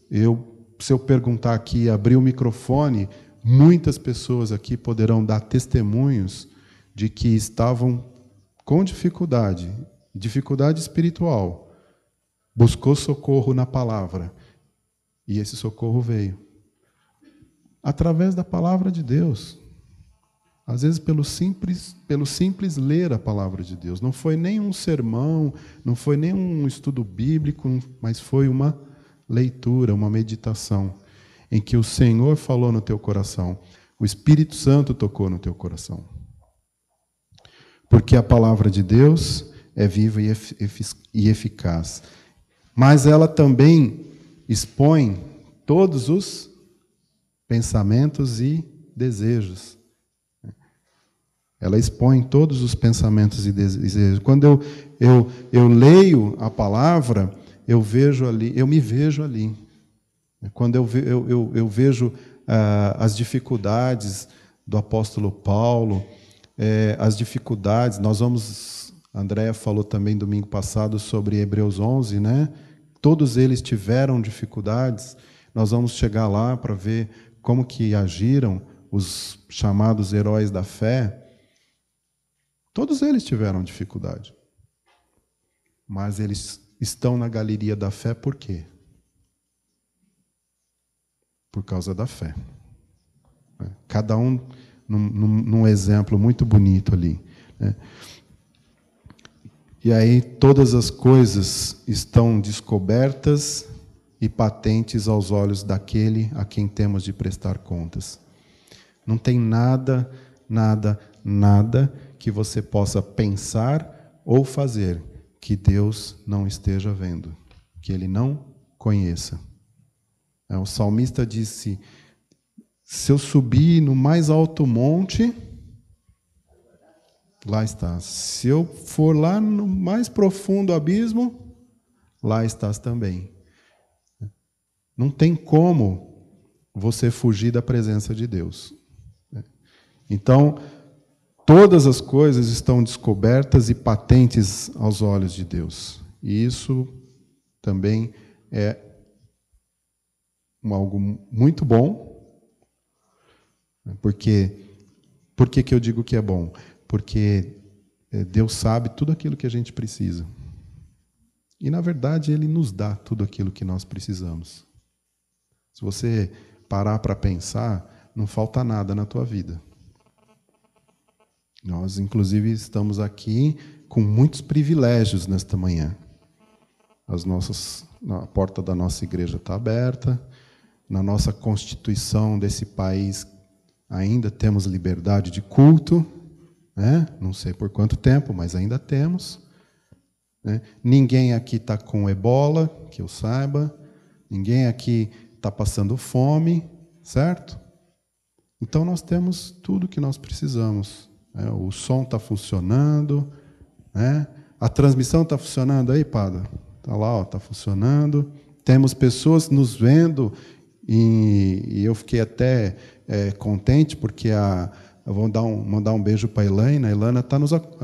se eu perguntar aqui, abrir o microfone, muitas pessoas aqui poderão dar testemunhos de que estavam com dificuldade espiritual. Buscou socorro na palavra, e esse socorro veio. Através da palavra de Deus. Às vezes pelo simples ler a palavra de Deus. Não foi nem um sermão, não foi nem um estudo bíblico, mas foi uma leitura, uma meditação, em que o Senhor falou no teu coração. O Espírito Santo tocou no teu coração. Porque a palavra de Deus é viva e eficaz. Mas ela também expõe todos os pensamentos e desejos. Ela expõe todos os pensamentos e desejos. Quando eu leio a palavra, eu me vejo ali. Quando eu vejo as dificuldades do apóstolo Paulo, as dificuldades, a Andréia falou também domingo passado sobre Hebreus 11, né? Todos eles tiveram dificuldades. Nós vamos chegar lá para ver como que agiram os chamados heróis da fé. Todos eles tiveram dificuldade. Mas eles estão na galeria da fé por quê? Por causa da fé. Cada um num exemplo muito bonito ali. E aí todas as coisas estão descobertas e patentes aos olhos daquele a quem temos de prestar contas. Não tem nada que você possa pensar ou fazer que Deus não esteja vendo, que Ele não conheça. O salmista disse, se eu subir no mais alto monte, lá está. Se eu for lá no mais profundo abismo, lá estás também. Não tem como você fugir da presença de Deus. Então, todas as coisas estão descobertas e patentes aos olhos de Deus. E isso também é algo muito bom. Por que eu digo que é bom? Porque Deus sabe tudo aquilo que a gente precisa. E, na verdade, Ele nos dá tudo aquilo que nós precisamos. Se você parar para pensar, não falta nada na tua vida. Nós, inclusive, estamos aqui com muitos privilégios nesta manhã. A porta da nossa igreja está aberta. Na nossa Constituição desse país ainda temos liberdade de culto. Né? Não sei por quanto tempo, mas ainda temos. Né? Ninguém aqui está com ebola, que eu saiba. Ninguém aqui está passando fome, certo? Então nós temos tudo que nós precisamos. O som está funcionando, né? A transmissão está funcionando aí, Padre? Está lá, está funcionando. Temos pessoas nos vendo e eu fiquei até contente porque eu vou mandar um beijo para a Elaine. A Ilana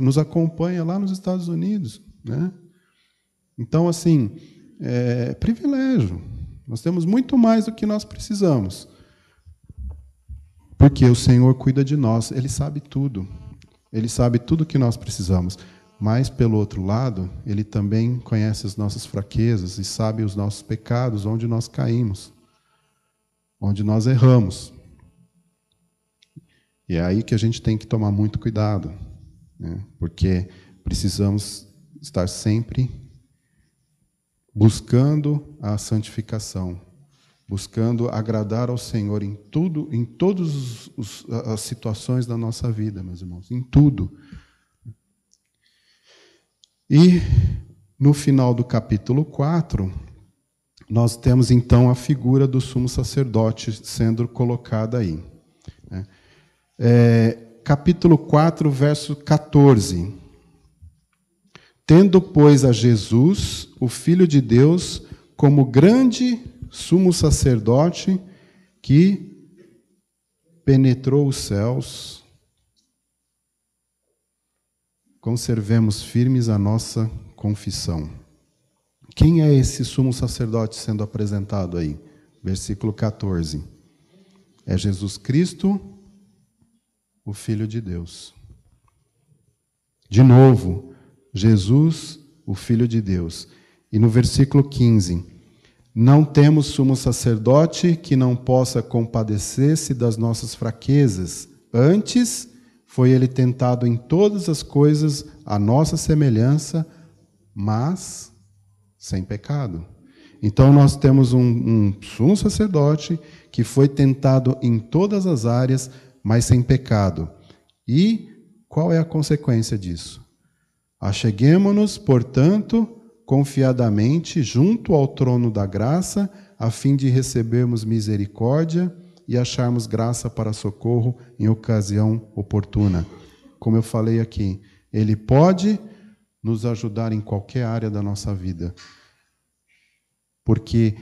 nos acompanha lá nos Estados Unidos, né? Então, assim, é privilégio. Nós temos muito mais do que nós precisamos. Porque o Senhor cuida de nós, Ele sabe tudo. Ele sabe tudo o que nós precisamos. Mas, pelo outro lado, Ele também conhece as nossas fraquezas e sabe os nossos pecados, onde nós caímos, onde nós erramos. E é aí que a gente tem que tomar muito cuidado, né? Porque precisamos estar sempre buscando a santificação, buscando agradar ao Senhor em tudo, em todas as situações da nossa vida, meus irmãos, em tudo. E no final do capítulo 4, nós temos então a figura do sumo sacerdote sendo colocada aí. Capítulo 4, verso 14. Tendo, pois, a Jesus, o Filho de Deus, como grande sumo sacerdote que penetrou os céus, conservemos firmes a nossa confissão. Quem é esse sumo sacerdote sendo apresentado aí? Versículo 14. É Jesus Cristo, o Filho de Deus. De novo, Jesus, o Filho de Deus. E no versículo 15, não temos sumo sacerdote que não possa compadecer-se das nossas fraquezas. Antes, foi ele tentado em todas as coisas à nossa semelhança, mas sem pecado. Então, nós temos um sumo sacerdote que foi tentado em todas as áreas, mas sem pecado. E qual é a consequência disso? Acheguemo-nos, portanto, confiadamente junto ao trono da graça, a fim de recebermos misericórdia e acharmos graça para socorro em ocasião oportuna. Como eu falei aqui, Ele pode nos ajudar em qualquer área da nossa vida, porque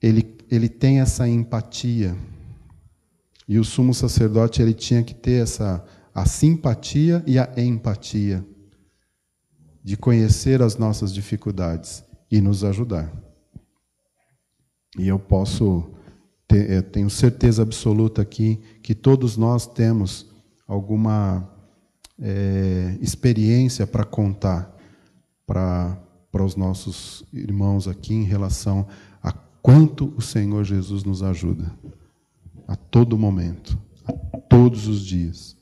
Ele tem essa empatia. E o sumo sacerdote ele tinha que ter a simpatia e a empatia de conhecer as nossas dificuldades e nos ajudar. E eu tenho certeza absoluta aqui que todos nós temos alguma experiência para contar para os nossos irmãos aqui em relação a quanto o Senhor Jesus nos ajuda. A todo momento, a todos os dias.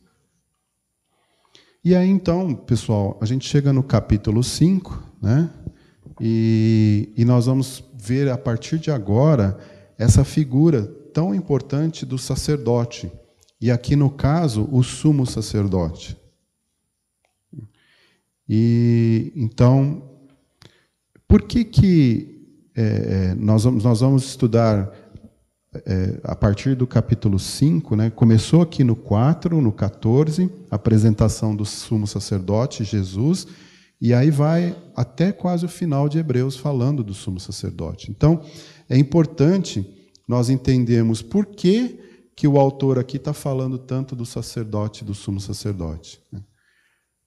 E aí, então, pessoal, a gente chega no capítulo 5, né? E nós vamos ver, a partir de agora, essa figura tão importante do sacerdote. E aqui, no caso, o sumo sacerdote. E, então, por que nós vamos estudar a partir do capítulo 5, né? Começou aqui no 4, no 14, a apresentação do sumo sacerdote, Jesus, e aí vai até quase o final de Hebreus falando do sumo sacerdote. Então, é importante nós entendermos por que o autor aqui está falando tanto do sacerdote, do sumo sacerdote. Né?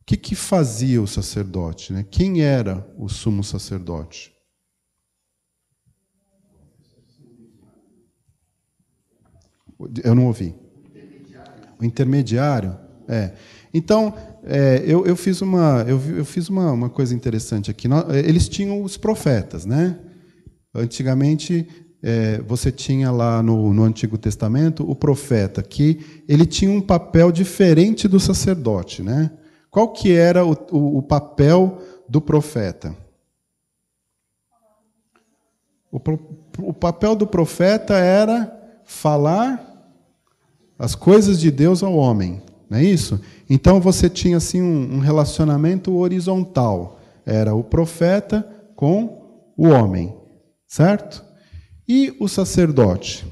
O que fazia o sacerdote? Né? Quem era o sumo sacerdote? Eu não ouvi. O intermediário? Então, eu fiz uma coisa interessante aqui. Eles tinham os profetas, né? Antigamente, você tinha lá no Antigo Testamento o profeta, que ele tinha um papel diferente do sacerdote, né? Qual que era o papel do profeta? O papel do profeta era falar as coisas de Deus ao homem, não é isso? Então você tinha assim um relacionamento horizontal, era o profeta com o homem, certo? E o sacerdote?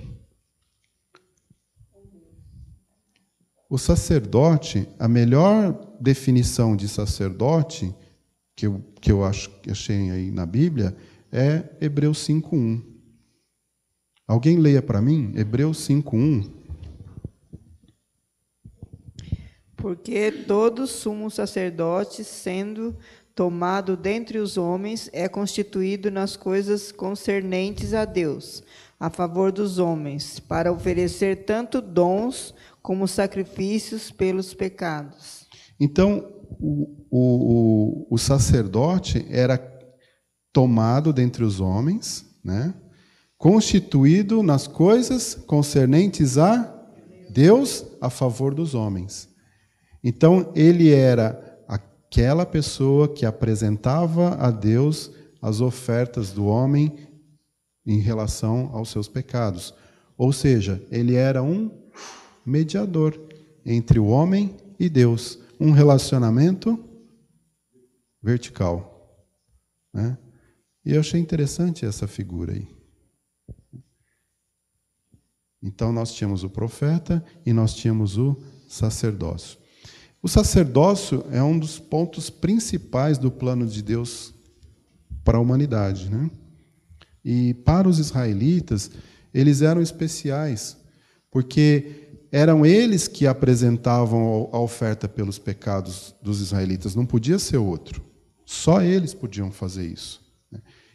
O sacerdote, a melhor definição de sacerdote que eu achei aí na Bíblia é Hebreus 5:1. Alguém leia para mim? Hebreus 5:1. Porque todo sumo sacerdote, sendo tomado dentre os homens, é constituído nas coisas concernentes a Deus, a favor dos homens, para oferecer tanto dons como sacrifícios pelos pecados. Então, o sacerdote era tomado dentre os homens, né? Constituído nas coisas concernentes a Deus a favor dos homens. Então, ele era aquela pessoa que apresentava a Deus as ofertas do homem em relação aos seus pecados. Ou seja, ele era um mediador entre o homem e Deus. Um relacionamento vertical, né? E eu achei interessante essa figura aí. Então, nós tínhamos o profeta e nós tínhamos o sacerdócio. O sacerdócio é um dos pontos principais do plano de Deus para a humanidade, né? E para os israelitas, eles eram especiais, porque eram eles que apresentavam a oferta pelos pecados dos israelitas, não podia ser outro. Só eles podiam fazer isso.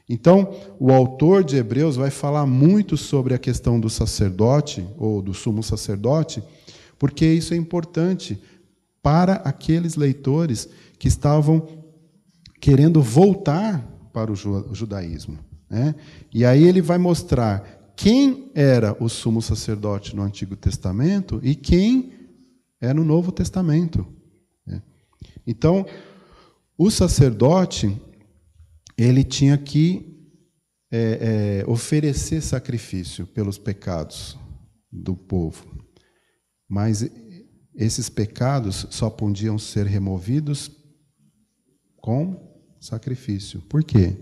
Então, o autor de Hebreus vai falar muito sobre a questão do sacerdote, ou do sumo sacerdote, porque isso é importante para aqueles leitores que estavam querendo voltar para o judaísmo, né? E aí ele vai mostrar quem era o sumo sacerdote no Antigo Testamento e quem é no Novo Testamento, né? Então, o sacerdote, ele tinha que oferecer sacrifício pelos pecados do povo. Mas esses pecados só podiam ser removidos com sacrifício. Por quê?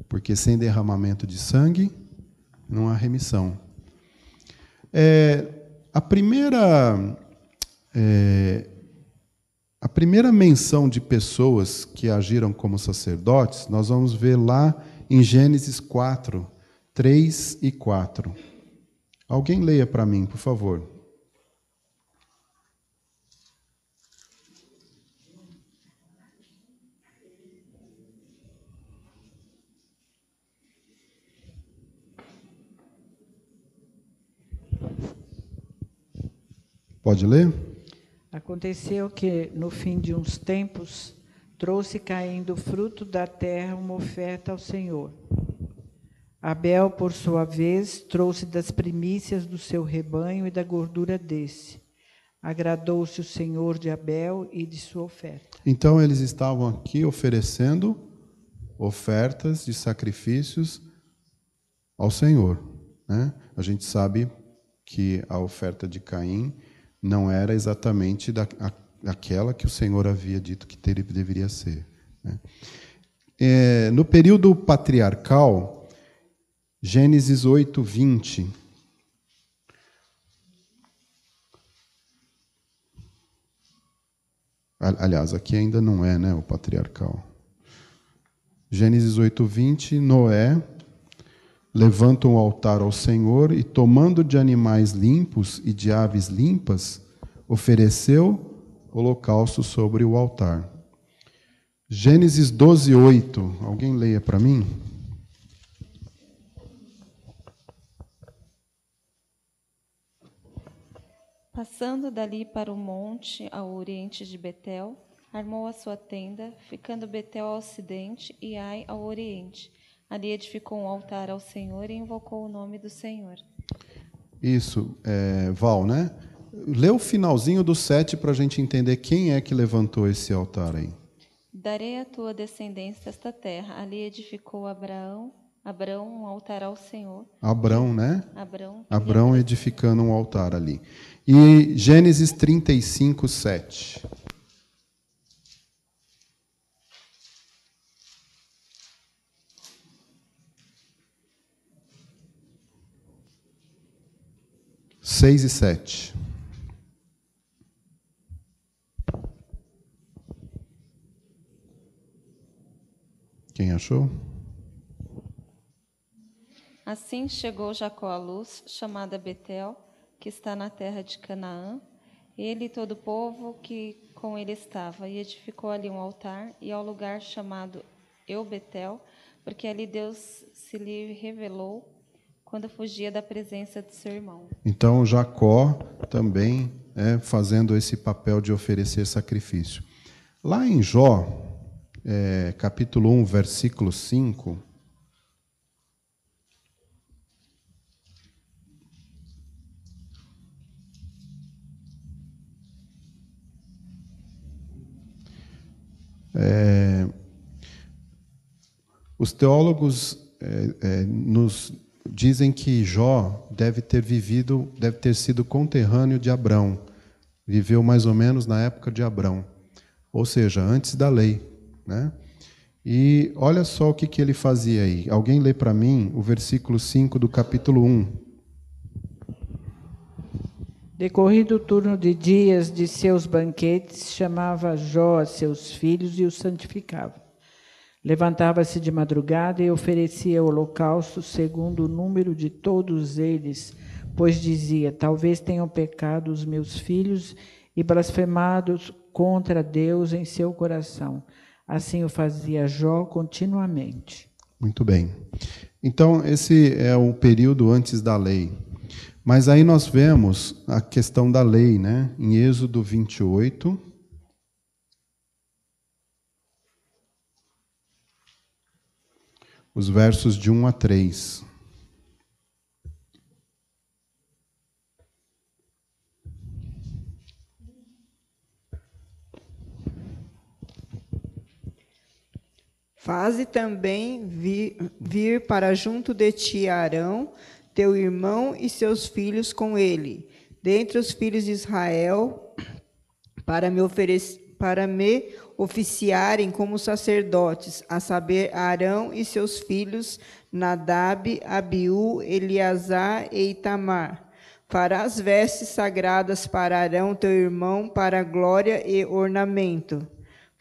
Porque sem derramamento de sangue não há remissão. A primeira menção de pessoas que agiram como sacerdotes, nós vamos ver lá em Gênesis 4, 3 e 4. Alguém leia para mim, por favor. Pode ler? Aconteceu que, no fim de uns tempos, trouxe Caim do fruto da terra uma oferta ao Senhor. Abel, por sua vez, trouxe das primícias do seu rebanho e da gordura desse. Agradou-se o Senhor de Abel e de sua oferta. Então, eles estavam aqui oferecendo ofertas de sacrifícios ao Senhor, né? A gente sabe que a oferta de Caim não era exatamente aquela que o Senhor havia dito que deveria ser, né? No período patriarcal, Gênesis 8, 20. Aliás, aqui ainda não é, né, o patriarcal. Gênesis 8, 20, Noé levanta um altar ao Senhor e, tomando de animais limpos e de aves limpas, ofereceu holocausto sobre o altar. Gênesis 12, 8. Alguém leia para mim? Passando dali para o monte, ao oriente de Betel, armou a sua tenda, ficando Betel ao ocidente e Ai ao oriente. Ali edificou um altar ao Senhor e invocou o nome do Senhor. Isso, Val, né? Lê o finalzinho do 7 para a gente entender quem é que levantou esse altar aí. Darei à tua descendência esta terra. Ali edificou Abraão um altar ao Senhor. Abrão, né? Abrão edificando um altar ali. E Gênesis 35, 7. Seis e 7. Quem achou? Assim chegou Jacó à luz, chamada Betel, que está na terra de Canaã, ele e todo o povo que com ele estava, e edificou ali um altar, e ao lugar chamado Eu-Betel, porque ali Deus se lhe revelou quando fugia da presença de seu irmão. Então, Jacó também fazendo esse papel de oferecer sacrifício. Lá em Jó, capítulo 1, versículo 5... Os teólogos nos dizem que Jó deve ter sido conterrâneo de Abrão, viveu mais ou menos na época de Abrão, ou seja, antes da lei, né? E olha só o que ele fazia aí. Alguém lê para mim o versículo 5 do capítulo 1. Decorrido o turno de dias de seus banquetes, chamava Jó a seus filhos e os santificava. Levantava-se de madrugada e oferecia holocausto segundo o número de todos eles, pois dizia: talvez tenham pecado os meus filhos e blasfemados contra Deus em seu coração. Assim o fazia Jó continuamente. Muito bem. Então, esse é o período antes da lei. Mas aí nós vemos a questão da lei, né? Em Êxodo 28. Os versos de 1 a 3. Faze também vir para junto de ti Arão, teu irmão e seus filhos com ele, dentre os filhos de Israel, para me oficiarem como sacerdotes, a saber, Arão e seus filhos, Nadab, Abiú, Eleazar e Itamar. Farás vestes sagradas para Arão, teu irmão, para glória e ornamento.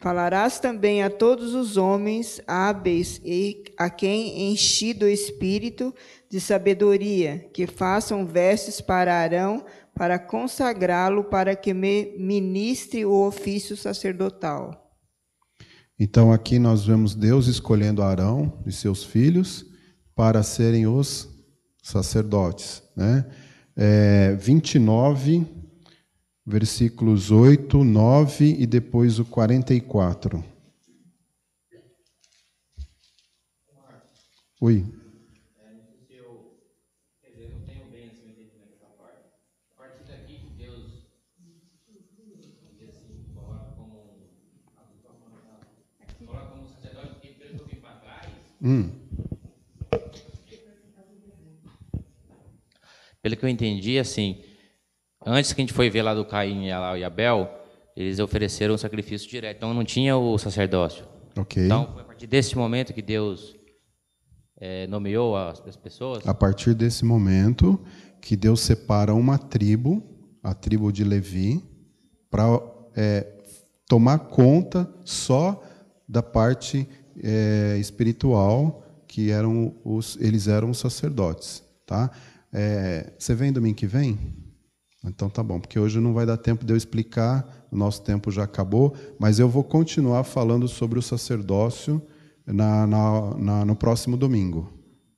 Falarás também a todos os homens hábeis e a quem enchi do espírito de sabedoria, que façam vestes para Arão, para consagrá-lo, para que me ministre o ofício sacerdotal. Então aqui nós vemos Deus escolhendo Arão e seus filhos para serem os sacerdotes, né? 29, versículos 8, 9 e depois o 44. Oi. Pelo que eu entendi, assim, antes que a gente foi ver lá do Caim e Abel, eles ofereceram um sacrifício direto, então não tinha o sacerdócio. Ok. Então, foi a partir desse momento que Deus nomeou as pessoas? A partir desse momento que Deus separa uma tribo, a tribo de Levi, para tomar conta só da parte espiritual, que eles eram os sacerdotes, tá? Você vem domingo que vem? Então tá bom, porque hoje não vai dar tempo de eu explicar, o nosso tempo já acabou, mas eu vou continuar falando sobre o sacerdócio no próximo domingo,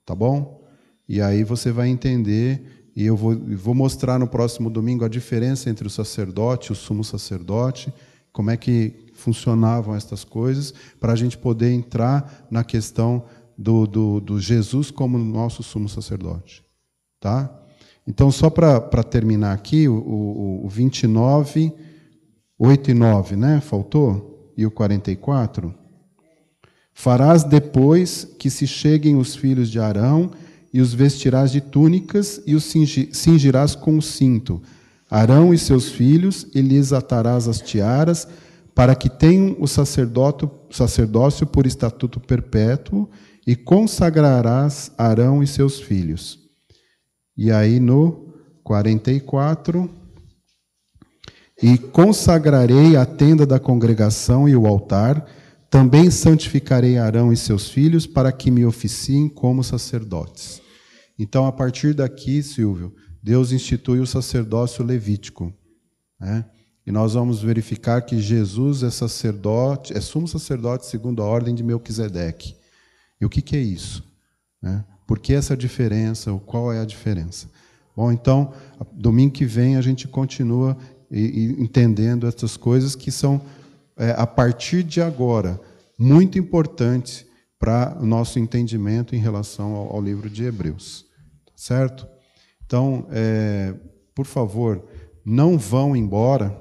tá bom? E aí você vai entender, e eu vou mostrar no próximo domingo a diferença entre o sacerdote e o sumo sacerdote, como é que funcionavam estas coisas, para a gente poder entrar na questão do Jesus como nosso sumo sacerdote. Tá? Então, só para terminar aqui, o 29, 8 e 9, né? Faltou? E o 44? Farás depois que se cheguem os filhos de Arão, e os vestirás de túnicas, e os cingirás com o cinto. Arão e seus filhos, e lhes atarás as tiaras, para que tenham o sacerdócio por estatuto perpétuo, e consagrarás Arão e seus filhos. E aí no 44, e consagrarei a tenda da congregação e o altar, também santificarei Arão e seus filhos para que me oficiem como sacerdotes. Então, a partir daqui, Silvio, Deus institui o sacerdócio levítico, né? E nós vamos verificar que Jesus é sacerdote, é sumo sacerdote segundo a ordem de Melquisedeque. E o que é isso, né? Por que essa diferença? Qual é a diferença? Bom, então, domingo que vem a gente continua entendendo essas coisas que são, a partir de agora, muito importantes para o nosso entendimento em relação ao livro de Hebreus. Certo? Então, por favor, não vão embora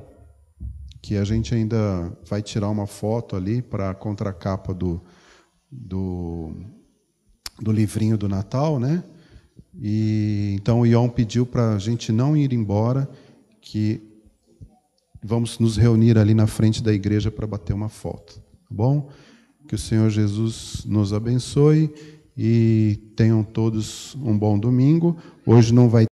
que a gente ainda vai tirar uma foto ali para a contracapa do livrinho do Natal, né? E então o Ion pediu para a gente não ir embora, que vamos nos reunir ali na frente da igreja para bater uma foto, tá bom? Que o Senhor Jesus nos abençoe e tenham todos um bom domingo. Hoje não vai